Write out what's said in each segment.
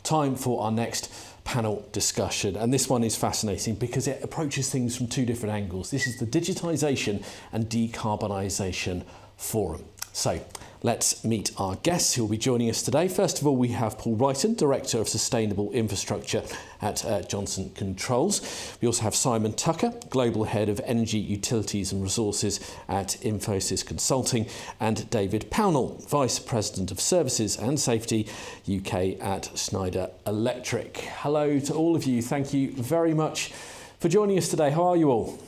time for our next panel discussion, and this one is fascinating because it approaches things from two different angles. This is the Digitalisation and Decarbonisation Forum. So let's meet our guests who will be joining us today. First of all, we have Paul Wrighton, Director of Sustainable Infrastructure at Johnson Controls. We also have Simon Tucker, Global Head of Energy, Utilities and Resources at Infosys Consulting, and David Pownall, Vice President of Services and Safety UK at Schneider Electric. Hello to all of you. Thank you very much for joining us today. How are you all?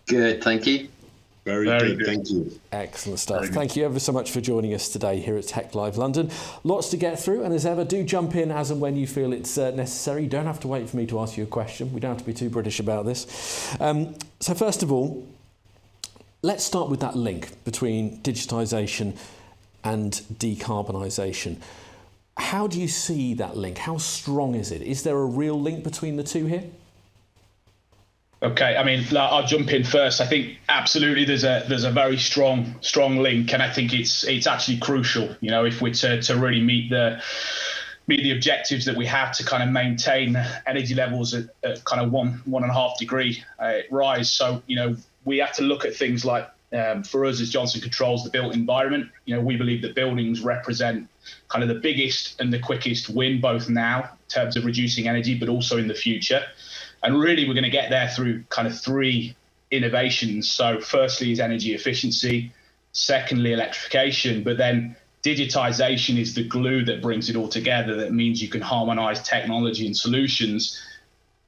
Good, thank you. Very good, thank you. Excellent stuff. Thank you ever so much for joining us today here at Tech Live London. Lots to get through, and as ever, do jump in as and when you feel it's necessary. You don't have to wait for me to ask you a question. We don't have to be too British about this. So first of all, let's start with that link between digitisation and decarbonisation. How do you see that link? How strong is it? Is there a real link between the two here? Okay, I mean, I'll jump in first. I think absolutely there's a very strong link, and I think it's actually crucial. You know, if we're to really meet the objectives that we have to kind of maintain energy levels at kind of 1.5 degree rise. So, you know, we have to look at things like, for us as Johnson Controls, the built environment. You know, we believe that buildings represent kind of the biggest and the quickest win, both now in terms of reducing energy, but also in the future. And really, we're going to get there through kind of three innovations. So firstly is energy efficiency, secondly, electrification, but then digitization is the glue that brings it all together. That means you can harmonize technology and solutions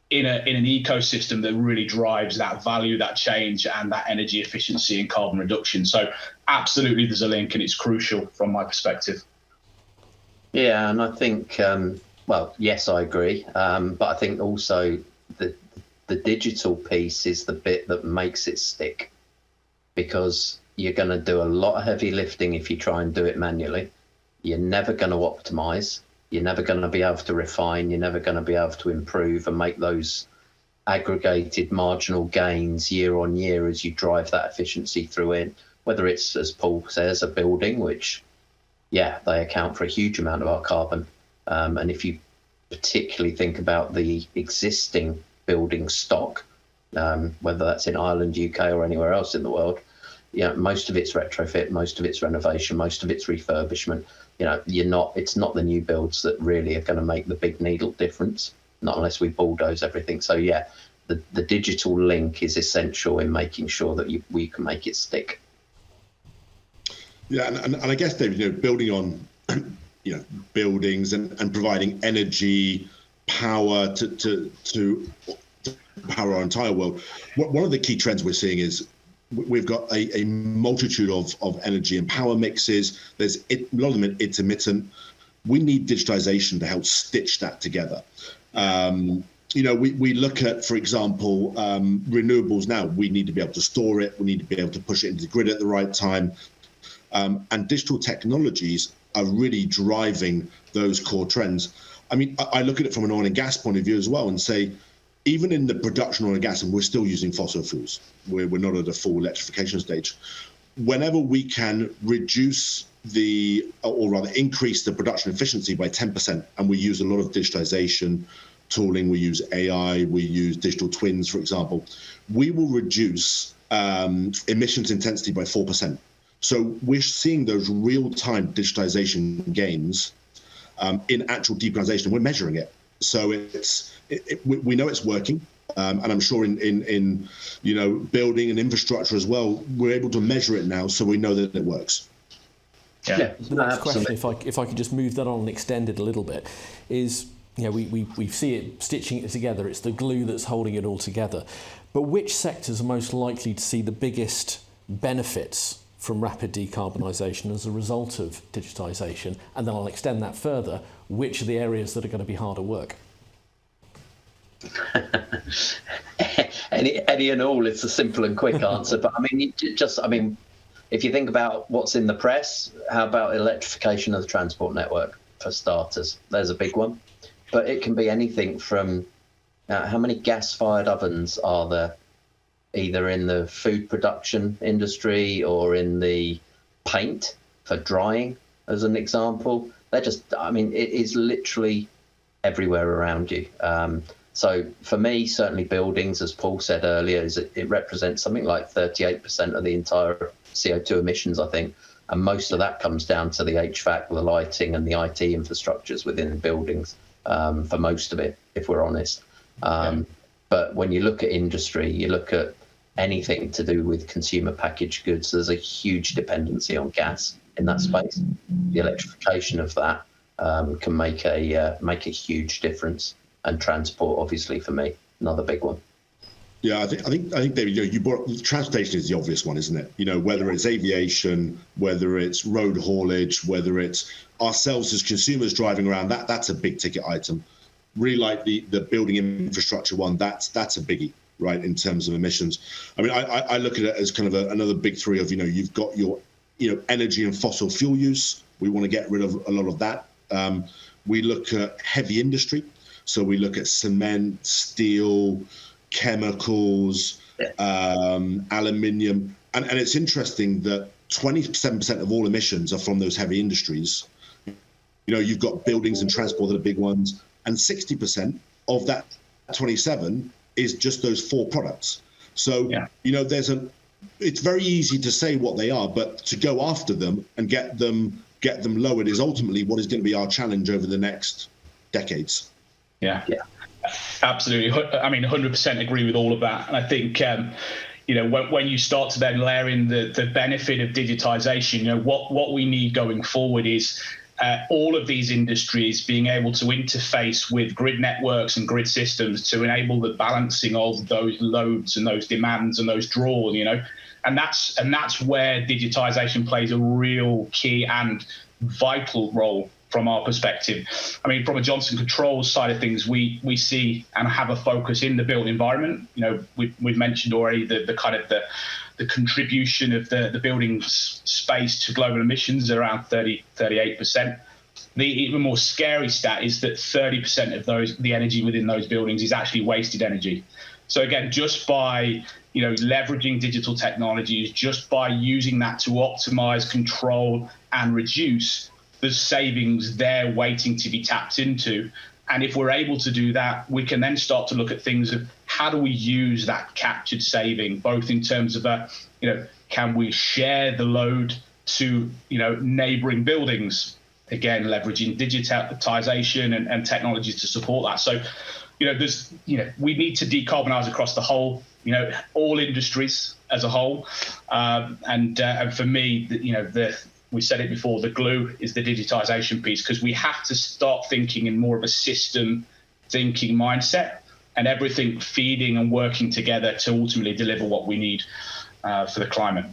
in an ecosystem that really drives that value, that change, and that energy efficiency and carbon reduction. So absolutely there's a link, and it's crucial from my perspective. Yeah, and I think, well, yes, I agree. But I think also the digital piece is the bit that makes it stick, because you're going to do a lot of heavy lifting if you try and do it manually. You're never going to optimize. You're never going to be able to refine. You're never going to be able to improve and make those aggregated marginal gains year on year as you drive that efficiency through in, whether it's, as Paul says, a building, which, yeah, they account for a huge amount of our carbon. And if you particularly think about the existing building stock, whether that's in Ireland, UK, or anywhere else in the world, you know, most of it's retrofit, most of it's renovation, most of it's refurbishment. You know, it's not the new builds that really are going to make the big needle difference, not unless we bulldoze everything. So yeah, the digital link is essential in making sure that we can make it stick. Yeah, and I guess, David, you know, building on you know, buildings and providing energy, power to power our entire world. One of the key trends we're seeing is we've got a multitude of energy and power mixes. A lot of them intermittent. We need digitization to help stitch that together. You know, we look at, for example, renewables now. We need to be able to store it. We need to be able to push it into the grid at the right time. And digital technologies are really driving those core trends. I mean, I look at it from an oil and gas point of view as well and say, even in the production of oil and gas, and we're still using fossil fuels, we're not at a full electrification stage. Whenever we can reduce or rather increase the production efficiency by 10%, and we use a lot of digitization tooling, we use AI, we use digital twins, for example, we will reduce emissions intensity by 4%. So we're seeing those real-time digitization gains in actual decarbonization. We're measuring it, so we know it's working, and I'm sure in you know, building and infrastructure as well, we're able to measure it now, so we know that it works. Yeah. The next question, if I could just move that on and extend it a little bit, is, you know, we see it stitching it together. It's the glue that's holding it all together. But which sectors are most likely to see the biggest benefits from rapid decarbonisation as a result of digitisation? And then I'll extend that further. Which are the areas that are going to be harder work? any and all, it's a simple and quick answer. But I mean, if you think about what's in the press, how about electrification of the transport network, for starters? There's a big one. But it can be anything from how many gas-fired ovens are there, either in the food production industry or in the paint for drying, as an example. They're just, I mean, it is literally everywhere around you. So for me, certainly buildings, as Paul said earlier, it represents something like 38% of the entire CO2 emissions, I think. And most of that comes down to the HVAC, the lighting and the IT infrastructures within buildings, for most of it, if we're honest. But when you look at industry, you look at anything to do with consumer packaged goods, there's a huge dependency on gas in that space. The electrification of that can make a huge difference. And transport, obviously, for me, another big one. Yeah, I think, David, you brought transportation is the obvious one, isn't it? Whether it's aviation, whether it's road haulage, whether it's ourselves as consumers driving around, that's a big ticket item. Really, like the building infrastructure one, that's a biggie, right, in terms of emissions. I mean, I look at it as kind of another big three of, you've got your, energy and fossil fuel use. We want to get rid of a lot of that. We look at heavy industry. So we look at cement, steel, chemicals, aluminium. And it's interesting that 27% of all emissions are from those heavy industries. You've got buildings and transport that are big ones. And 60% of that 27 is just those four products. So, it's very easy to say what they are, but to go after them and get them lowered is ultimately what is going to be our challenge over the next decades. Yeah, absolutely. I mean, 100% agree with all of that. And I think, when you start to then layer in the benefit of digitization, what we need going forward is all of these industries being able to interface with grid networks and grid systems to enable the balancing of those loads and those demands and those draws, and that's where digitization plays a real key and vital role. From our perspective, I mean, from a Johnson Controls side of things, we see and have a focus in the built environment. We've mentioned already the kind of the contribution of the building space to global emissions around 38%. The even more scary stat is that 30% of the energy within those buildings is actually wasted energy. So again, just by leveraging digital technologies, just by using that to optimize, control, and reduce, there's savings there waiting to be tapped into. And if we're able to do that, we can then start to look at things of how do we use that captured saving, both in terms of can we share the load to neighboring buildings, again leveraging digitalization and technologies to support that. So we need to decarbonize across the whole, all industries as a whole, and for me, we said it before, the glue is the digitization piece, because we have to start thinking in more of a system thinking mindset and everything feeding and working together to ultimately deliver what we need for the climate.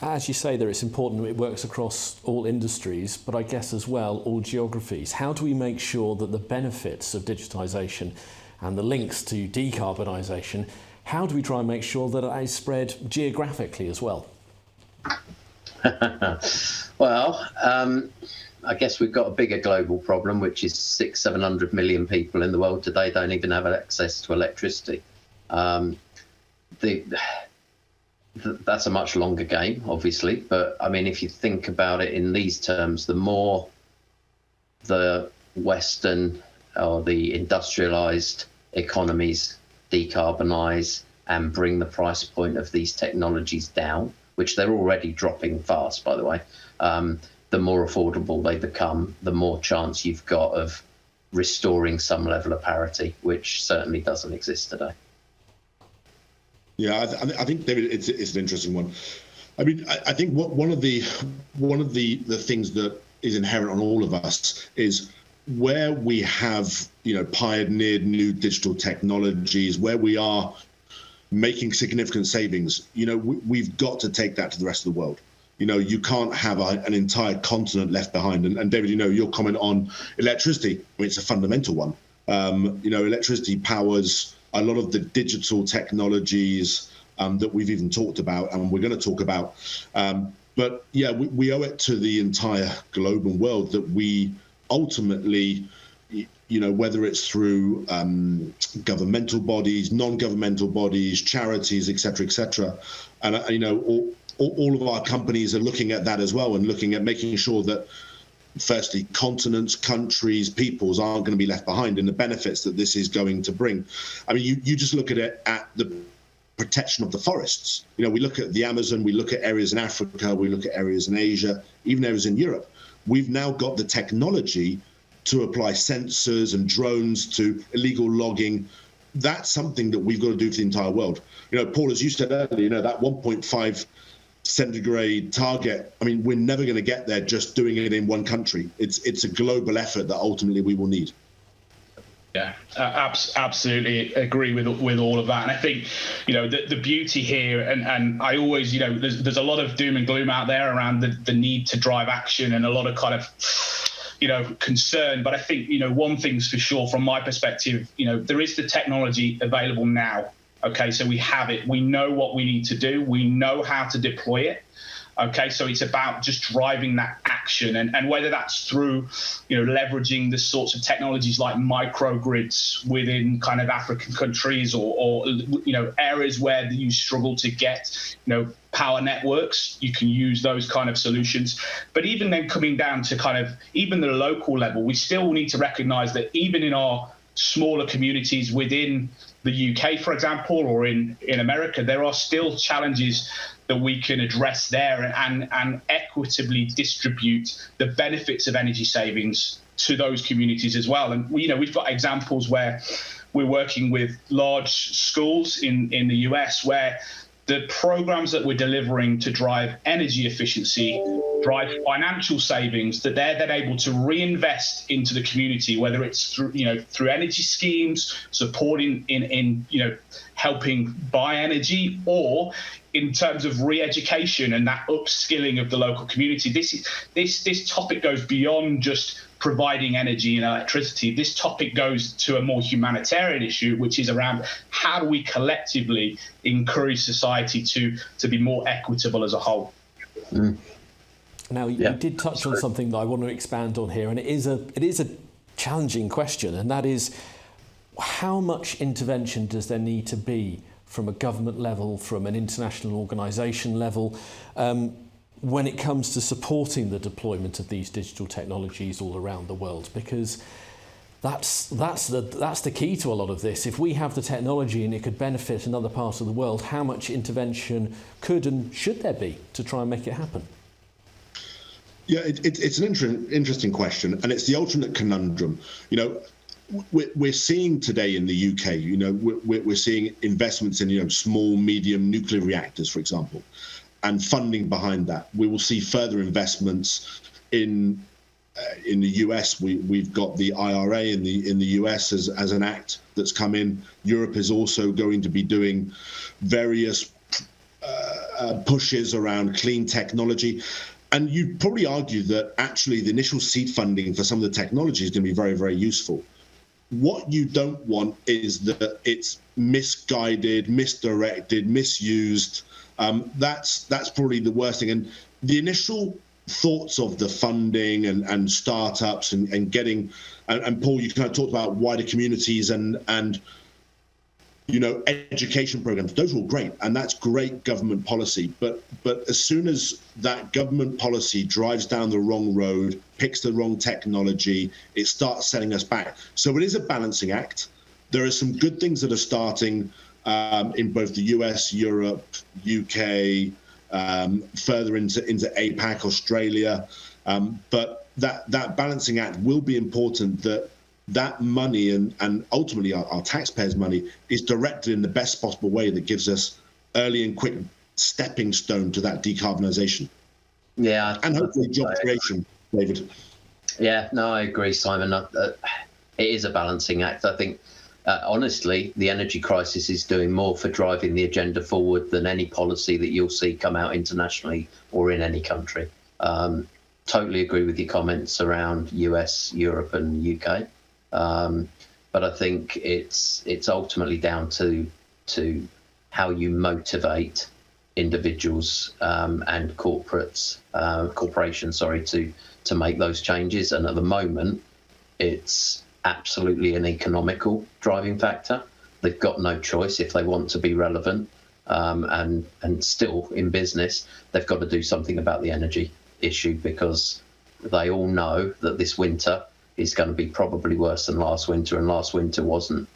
As you say there, it's important that it works across all industries, but I guess as well all geographies. How do we make sure that the benefits of digitization and the links to decarbonisation, how do we try and make sure that it is spread geographically as well? Well, I guess we've got a bigger global problem, which is 600-700 million people in the world today don't even have access to electricity. That's a much longer game, obviously. But I mean, if you think about it in these terms, the more the Western or the industrialized economies decarbonize and bring the price point of these technologies down, which they're already dropping fast, by the way, the more affordable they become, the more chance you've got of restoring some level of parity, which certainly doesn't exist today. Yeah, I think, David, it's an interesting one. I mean, I think one of the things that is inherent on all of us is where we have pioneered new digital technologies, where we are making significant savings. We've got to take that to the rest of the world. You can't have an entire continent left behind. And David, your comment on electricity, I mean, it's a fundamental one. Electricity powers a lot of the digital technologies that we've even talked about and we're going to talk about. But yeah, we owe it to the entire global world that we ultimately, whether it's through governmental bodies, non-governmental bodies, charities, et cetera, and all of our companies are looking at that as well and looking at making sure that firstly, continents, countries, peoples aren't going to be left behind in the benefits that this is going to bring. I mean, you just look at it at the protection of the forests. You know, we look at the Amazon, we look at areas in Africa, we look at areas in Asia, even areas in Europe. We've now got the technology to apply sensors and drones to illegal logging. That's something that we've got to do for the entire world. You know, Paul, as you said earlier, you know, that 1.5 centigrade target, I mean, we're never going to get there just doing it in one country. It's a global effort that ultimately we will need. Yeah, absolutely agree with all of that. And I think, you know, the beauty here, and I always, you know, there's a lot of doom and gloom out there around the need to drive action and a lot of kind of, you know, concern. But I think, you know, one thing's for sure from my perspective, you know, there is the technology available now. Okay, so we have it. We know what we need to do. We know how to deploy it. Okay, so it's about just driving that action, and whether that's through, you know, leveraging the sorts of technologies like microgrids within kind of African countries, or you know, areas where you struggle to get, you know, power networks, you can use those kind of solutions. But even then, coming down to kind of even the local level, we still need to recognise that even in our smaller communities within the UK, for example, or in America, there are still challenges that we can address there and equitably distribute the benefits of energy savings to those communities as well. And you know, we've got examples where we're working with large schools in the US where the programs that we're delivering to drive energy efficiency, drive financial savings that they're then able to reinvest into the community, whether it's through, you know, through energy schemes, supporting in you know, helping buy energy, or in terms of re-education and that upskilling of the local community. This topic goes beyond just providing energy and electricity. This topic goes to a more humanitarian issue, which is around how do we collectively encourage society to be more equitable as a whole. Mm. Now, you did touch on something that I want to expand on here, and it is a challenging question, and that is, how much intervention does there need to be from a government level, from an international organisation level, when it comes to supporting the deployment of these digital technologies all around the world? Because that's the key to a lot of this. If we have the technology and it could benefit another part of the world, how much intervention could and should there be to try and make it happen? Yeah, it's an interesting question, and it's the ultimate conundrum. You know, we're seeing today in the UK, you know, we're seeing investments in, you know, small, medium nuclear reactors, for example, and funding behind that. We will see further investments in the US. We've got the IRA in the US as an act that's come in. Europe is also going to be doing various pushes around clean technology. And you'd probably argue that actually the initial seed funding for some of the technology is going to be very, very useful. What you don't want is that it's misguided, misdirected, misused. That's probably the worst thing. And the initial thoughts of the funding and startups and getting, and Paul, you kind of talked about wider communities and you know, education programs. Those are all great, and that's great government policy. But as soon as that government policy drives down the wrong road, picks the wrong technology, it starts setting us back. So it is a balancing act. There are some good things that are starting in both the US, Europe, UK, further into APAC, Australia. But that balancing act will be important, that money and ultimately our taxpayers' money is directed in the best possible way that gives us early and quick stepping stone to that decarbonisation. Yeah. And hopefully job creation, David. Yeah, no, I agree, Simon. It is a balancing act. I think, honestly, the energy crisis is doing more for driving the agenda forward than any policy that you'll see come out internationally or in any country. Totally agree with your comments around US, Europe and UK. But I think it's ultimately down to how you motivate individuals and corporations, to make those changes. And at the moment, it's absolutely an economical driving factor. They've got no choice if they want to be relevant and still in business. They've got to do something about the energy issue, because they all know that this winter is going to be probably worse than last winter, and last winter wasn't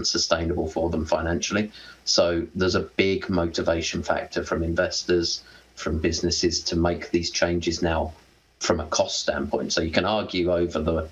sustainable for them financially. So there's a big motivation factor from investors, from businesses to make these changes now from a cost standpoint. So you can argue over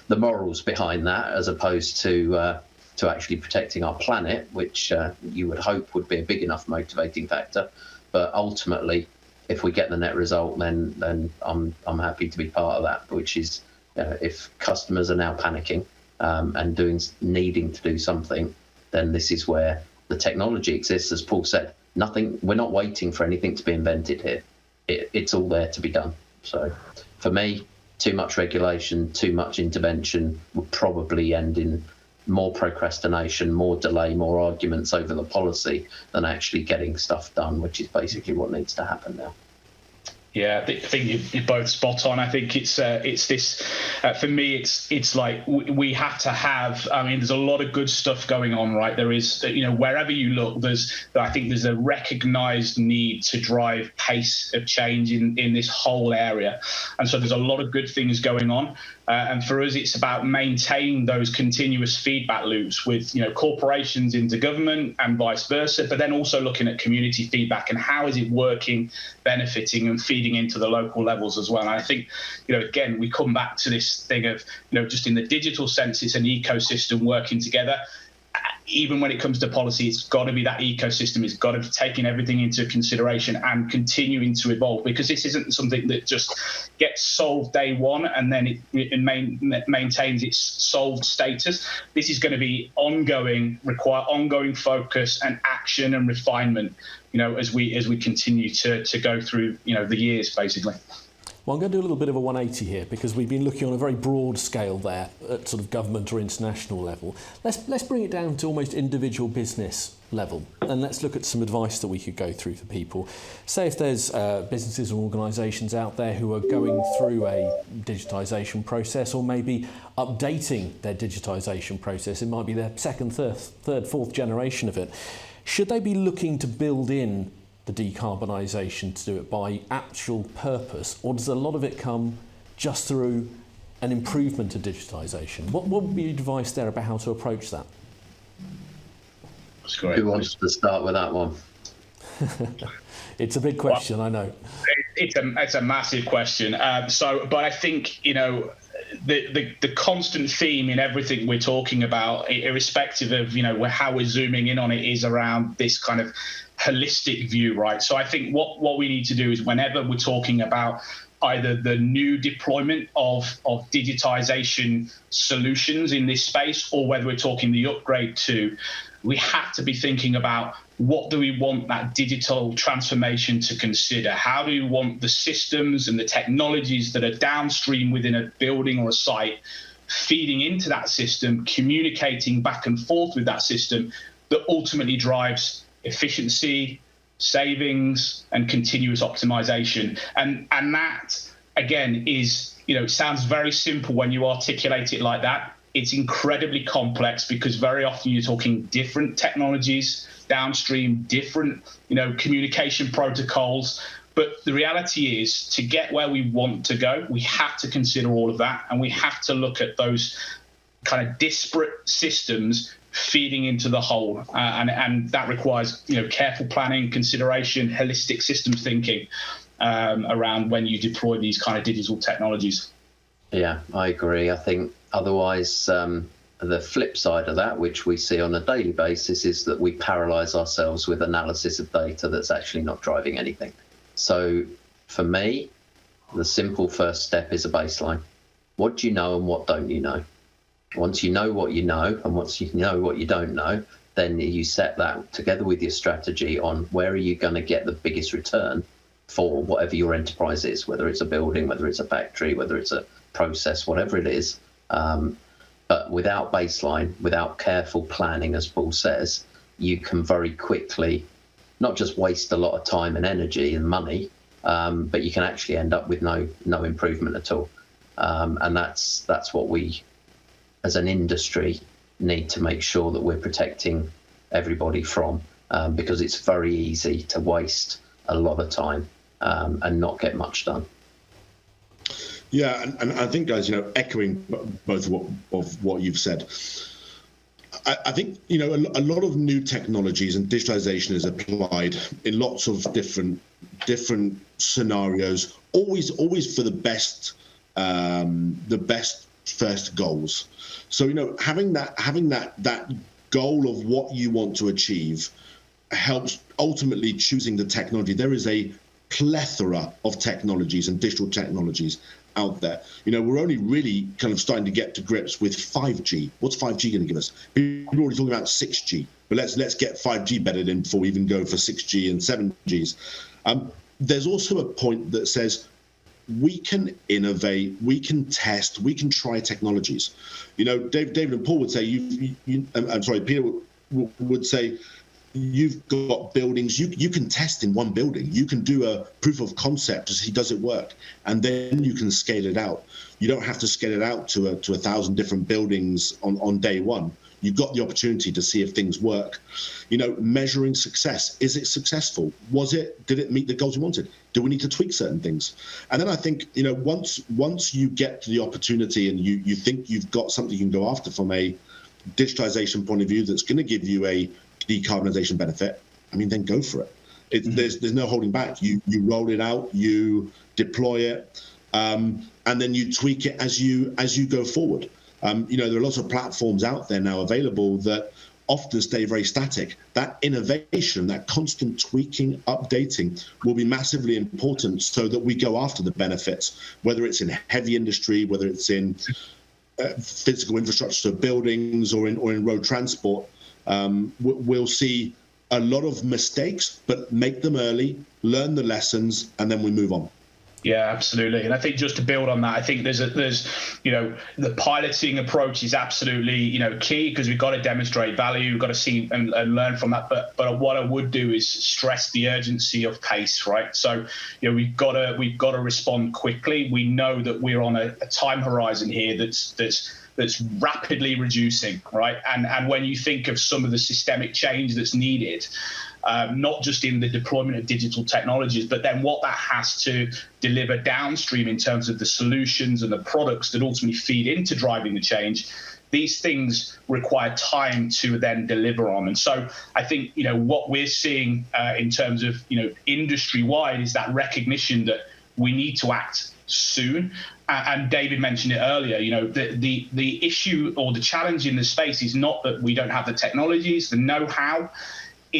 the morals behind that, as opposed to actually protecting our planet, which you would hope would be a big enough motivating factor. But ultimately, if we get the net result, then I'm happy to be part of that. Which is, if customers are now panicking and needing to do something, then this is where the technology exists. As Paul said, we're not waiting for anything to be invented here. It's all there to be done. So for me, too much regulation, too much intervention would probably end in more procrastination, more delay, more arguments over the policy than actually getting stuff done, which is basically what needs to happen now. Yeah, I think you're both spot on. I think it's this, for me, it's like we have to have, there's a lot of good stuff going on, right? There is, wherever you look, I think there's a recognized need to drive pace of change in this whole area. And so there's a lot of good things going on. And for us, it's about maintaining those continuous feedback loops with, corporations into government and vice versa, but then also looking at community feedback and how is it working, benefiting and feeding into the local levels as well. And I think, again, we come back to this thing of, just in the digital sense, it's an ecosystem working together. Even when it comes to policy, it's got to be that ecosystem. It's got to be taking everything into consideration and continuing to evolve, because this isn't something that just gets solved day one and then it maintains its solved status. This is going to be require ongoing focus and action and refinement, as we continue to go through, the years, basically. Well, I'm going to do a little bit of a 180 here, because we've been looking on a very broad scale there at sort of government or international level. Let's bring it down to almost individual business level, and let's look at some advice that we could go through for people. Say if there's businesses or organisations out there who are going through a digitisation process, or maybe updating their digitisation process. It might be their second, third, fourth generation of it. Should they be looking to build in the decarbonisation to do it by actual purpose, or does a lot of it come just through an improvement of digitisation? What would be your advice there about how to approach that? That's great. Who wants to start with that one? It's a big question, I know. It's a massive question. But I think, the constant theme in everything we're talking about, irrespective of, how we're zooming in on it, is around this kind of holistic view, right? So I think what we need to do is, whenever we're talking about either the new deployment of digitization solutions in this space, or whether we're talking the upgrade to, we have to be thinking about, what do we want that digital transformation to consider? How do we want the systems and the technologies that are downstream within a building or a site feeding into that system, communicating back and forth with that system, that ultimately drives efficiency, savings, and continuous optimization? And that, again, is, it sounds very simple when you articulate it like that. It's incredibly complex, because very often you're talking different technologies downstream, different, communication protocols. But the reality is, to get where we want to go, we have to consider all of that, and we have to look at those kind of disparate systems feeding into the whole, and that requires, careful planning, consideration, holistic systems thinking around when you deploy these kind of digital technologies. Yeah, I agree. I think otherwise, the flip side of that, which we see on a daily basis, is that we paralyze ourselves with analysis of data that's actually not driving anything. So for me, the simple first step is a baseline. What do you know and what don't you know? Once you know what you know, and once you know what you don't know, then you set that together with your strategy on where are you going to get the biggest return for whatever your enterprise is, whether it's a building, whether it's a factory, whether it's a process, whatever it is. But without baseline, without careful planning, as Paul says, you can very quickly not just waste a lot of time and energy and money, but you can actually end up with no improvement at all. And that's what we, as an industry, need to make sure that we're protecting everybody from, because it's very easy to waste a lot of time and not get much done. Yeah, and I think, guys, echoing both of what you've said, I think, a lot of new technologies and digitalization is applied in lots of different scenarios, always for the best first goals. So, having that goal of what you want to achieve helps ultimately choosing the technology. There is a plethora of technologies and digital technologies out there. We're only really kind of starting to get to grips with 5G. What's 5G going to give us? People are already talking about 6G, but let's get 5G bedded in before we even go for 6G and 7Gs. There's also a point that says we can innovate, we can test, we can try technologies. David and Paul would say, Peter would say, you've got buildings, you can test in one building. You can do a proof of concept to see, does it work? And then you can scale it out. You don't have to scale it out to 1,000 different buildings on day one. You've got the opportunity to see if things work. Measuring success. Is it successful? Did it meet the goals you wanted? Do we need to tweak certain things? And then I think, once you get to the opportunity and you think you've got something you can go after from a digitization point of view that's going to give you a decarbonisation benefit, then go for it. There's no holding back. You roll it out, you deploy it, and then you tweak it as you go forward. There are lots of platforms out there now available that often stay very static. That innovation, that constant tweaking, updating will be massively important so that we go after the benefits, whether it's in heavy industry, whether it's in physical infrastructure, so buildings, or in road transport. We'll see a lot of mistakes, but make them early, learn the lessons, and then we move on. Yeah, absolutely. And I think just to build on that, I think there's the piloting approach is absolutely, key, because we've got to demonstrate value. We've got to see and learn from that. But what I would do is stress the urgency of pace, right? So, we've got to respond quickly. We know that we're on a time horizon here that's rapidly reducing, right? And when you think of some of the systemic change that's needed, not just in the deployment of digital technologies, but then what that has to deliver downstream in terms of the solutions and the products that ultimately feed into driving the change, these things require time to then deliver on. And so I think, what we're seeing in terms of, industry-wide is that recognition that we need to act soon. And David mentioned it earlier, the issue or the challenge in the space is not that we don't have the technologies, the know-how.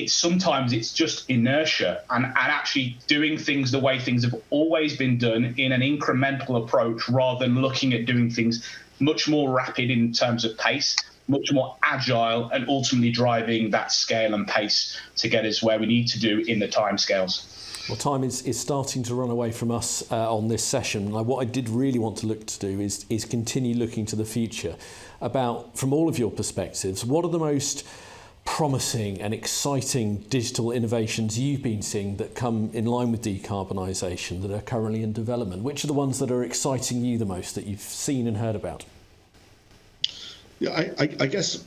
Sometimes it's just inertia and actually doing things the way things have always been done in an incremental approach, rather than looking at doing things much more rapid in terms of pace, much more agile, and ultimately driving that scale and pace to get us where we need to do in the timescales. Well, time is starting to run away from us on this session. What I did really want to look to do is continue looking to the future about, from all of your perspectives, what are the most promising and exciting digital innovations you've been seeing that come in line with decarbonisation that are currently in development? Which are the ones that are exciting you the most that you've seen and heard about? Yeah, I guess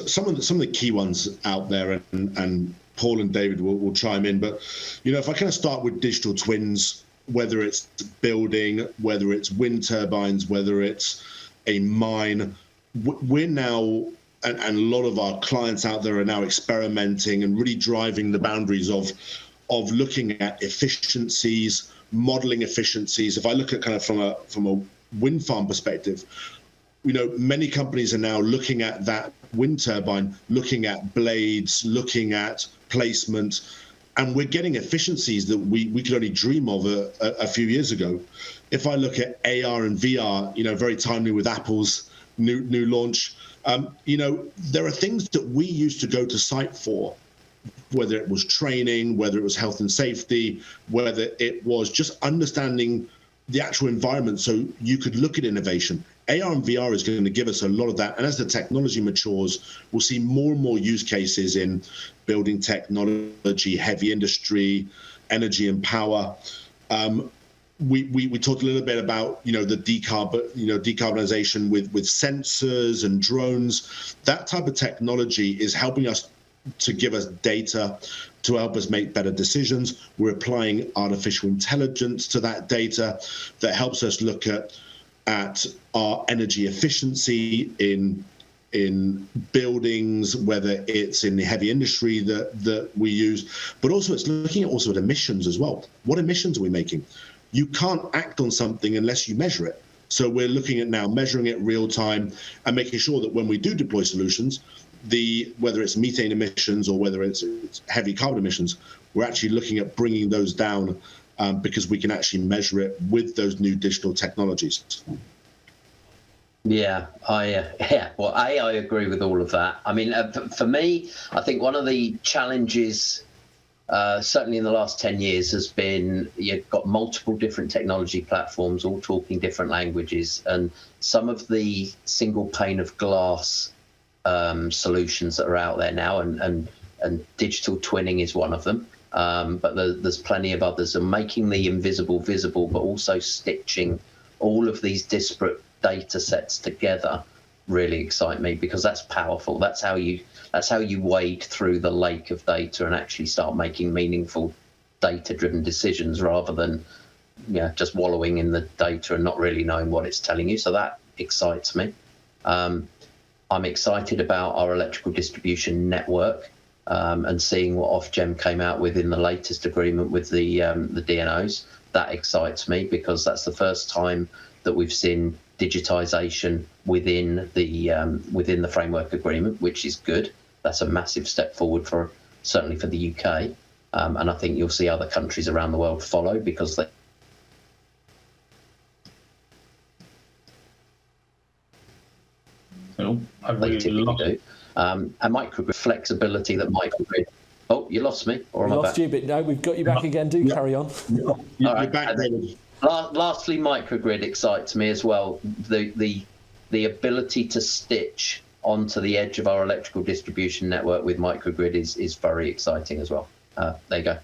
some of the key ones out there, and Paul and David will chime in. But if I kind of start with digital twins, whether it's building, whether it's wind turbines, whether it's a mine, we're now, and a lot of our clients out there are now experimenting and really driving the boundaries of looking at efficiencies, modeling efficiencies. If I look at kind of from a wind farm perspective, many companies are now looking at that wind turbine, looking at blades, looking at placement, and we're getting efficiencies that we could only dream of a few years ago. If I look at AR and VR, very timely with Apple's new launch, there are things that we used to go to site for, whether it was training, whether it was health and safety, whether it was just understanding the actual environment so you could look at innovation. AR and VR is going to give us a lot of that. And as the technology matures, we'll see more and more use cases in building technology, heavy industry, energy and power. We talked a little bit about the decarbonisation with sensors and drones. That type of technology is helping us to give us data, to help us make better decisions. We're applying artificial intelligence to that data that helps us look at our energy efficiency in buildings, whether it's in the heavy industry that we use, but also it's looking at emissions as well. What emissions are we making? You can't act on something unless you measure it. So we're looking at now measuring it real time and making sure that when we do deploy solutions, whether it's methane emissions or whether it's heavy carbon emissions, we're actually looking at bringing those down because we can actually measure it with those new digital technologies. Yeah, I agree with all of that. I mean, for me, I think one of the challenges, certainly in the last 10 years, has been you've got multiple different technology platforms all talking different languages, and some of the single pane of glass solutions that are out there now, and digital twinning is one of them. But there's plenty of others, and making the invisible visible, but also stitching all of these disparate data sets together really excite me, because that's powerful. That's how you wade through the lake of data and actually start making meaningful data-driven decisions, rather than just wallowing in the data and not really knowing what it's telling you. So that excites me. I'm excited about our electrical distribution network and seeing what Ofgem came out with in the latest agreement with the DNOs. That excites me, because that's the first time that we've seen digitisation within the framework agreement, which is good. That's a massive step forward certainly for the UK, and I think you'll see other countries around the world follow, because they typically do. And microgrid flexibility that microgrid. Oh, you lost me, or am I back? Lost you, but no, we've got you back again. Do carry on. All right, back, David. Lastly, microgrid excites me as well. The ability to stitch onto the edge of our electrical distribution network with microgrid is very exciting as well. There you go.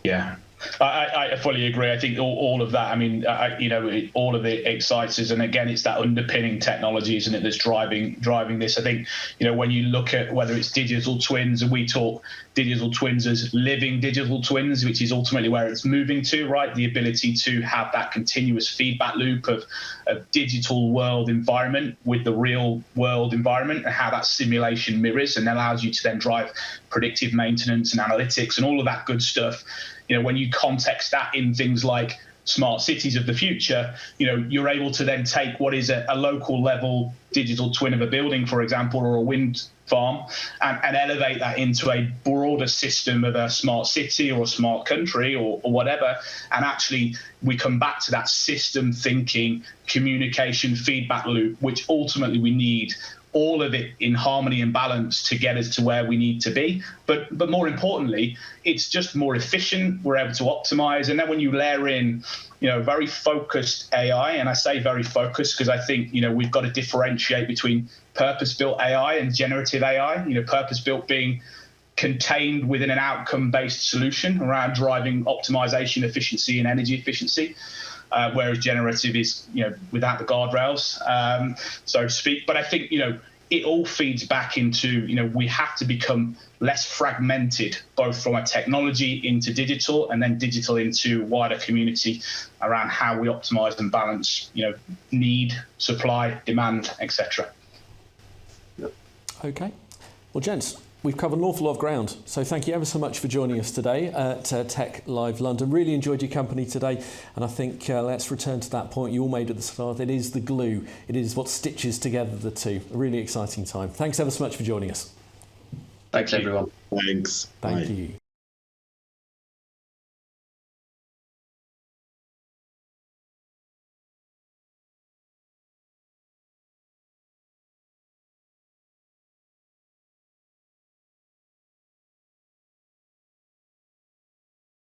Yeah, I fully agree. I think all of that, I mean, all of it excites us. And again, it's that underpinning technology, isn't it, that's driving this. I think, when you look at whether it's digital twins, and we talk digital twins as living digital twins, which is ultimately where it's moving to, right? The ability to have that continuous feedback loop of digital world environment with the real world environment, and how that simulation mirrors and allows you to then drive predictive maintenance and analytics and all of that good stuff. When you context that in things like smart cities of the future, you're able to then take what is a local level digital twin of a building, for example, or a wind farm, and elevate that into a broader system of a smart city or a smart country or whatever. And actually, we come back to that system thinking, communication, feedback loop, which ultimately we need all of it in harmony and balance to get us to where we need to be. But more importantly, it's just more efficient. We're able to optimize. And then when you layer in, very focused AI, and I say very focused because I think, we've got to differentiate between purpose-built AI and generative AI, purpose-built being contained within an outcome-based solution around driving optimization, efficiency, and energy efficiency. Whereas generative is, without the guardrails, so to speak. But I think, it all feeds back into, we have to become less fragmented, both from a technology into digital and then digital into wider community around how we optimize and balance, need, supply, demand, etc. Okay. Well, gents, we've covered an awful lot of ground, so thank you ever so much for joining us today at Tech Live London. Really enjoyed your company today, and I think let's return to that point you all made at the start. It is the glue. It is what stitches together the two. A really exciting time. Thanks ever so much for joining us. Thanks, everyone. Thanks. Thank you.